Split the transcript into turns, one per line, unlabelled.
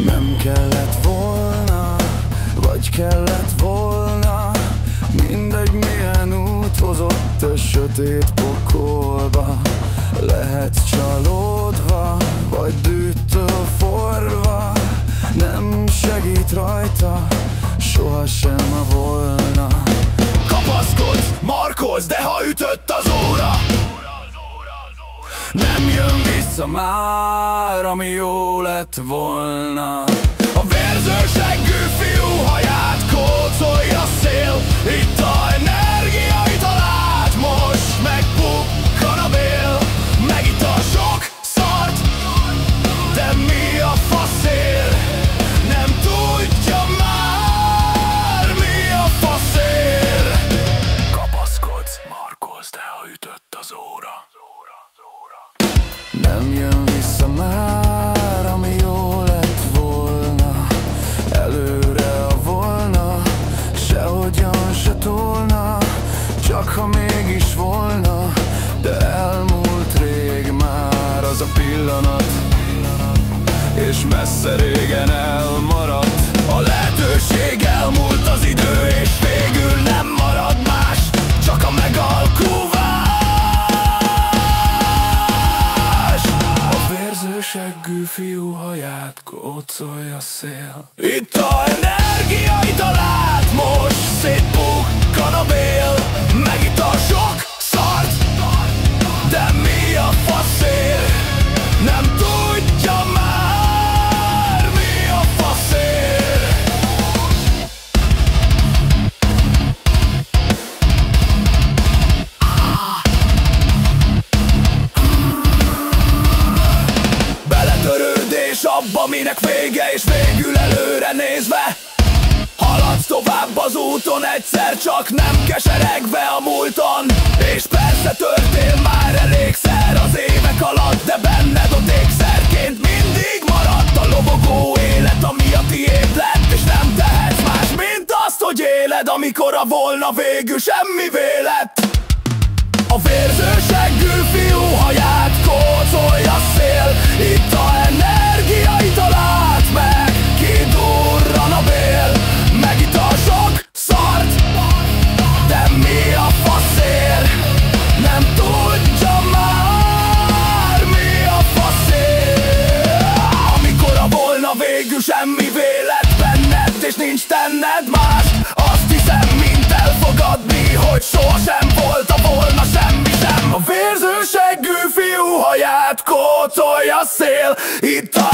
Nem kellett volna, vagy kellett volna, mindegy milyen út hozott a sötét pokolba. Lehetsz csalódva, vagy dűttől forva, nem segít rajta, sohasem a volna. Kapaszkodj, markolsz, de ha ütött az óra, nem jön vissza már, ami jó lett volna. A vérzőseggű fiú haját kócolja szél, itt a energiait alát, most megpukkan a bél. Megitt a sok szart, de mi a faszér? Nem tudja már, mi a faszér. Kapaszkodsz, markolsz, de ha ütött az óra, nem jön vissza már, ami jó lett volna. Előre a volna, sehogyan se tolna, csak ha mégis volna, de elmúlt rég már az a pillanat, és messze régen elmaradt. A lehetőség elmúlt, az idő, és végül nem marad más, csak a megalkuvás. Seggű fiú haját kócolja szél, itt a energiait alát, most szétpukkan a bél. Megitt a sok szart, de mi a faszér? Nem tudja már, mi a faszér. Beletörődés abba, minek vége, és végül előre nézve haladsz tovább az úton, egyszer csak nem keseregve a múlton. És persze törtél már elégszer az évek alatt, de benned ott ékszerként mindig maradt a lobogó élet, ami a tiéd lett. És nem tehetsz más, mint azt, hogy éled, amikor a volna végül semmivé lett. A vérzőseggű fiú haját kócolja szél, itt a energiait alát, meg kidurran a bél. Megitt a sok szart, de mi a faszér? Nem tudja már, mi a faszér. Amikor a volna végül semmivé lett benned, és nincs tenned más, azt hiszem, mint elfogadni, hogy sohasem volt a volna semmi sem. A vérzőseggű fiú haját kócolja szél, itt a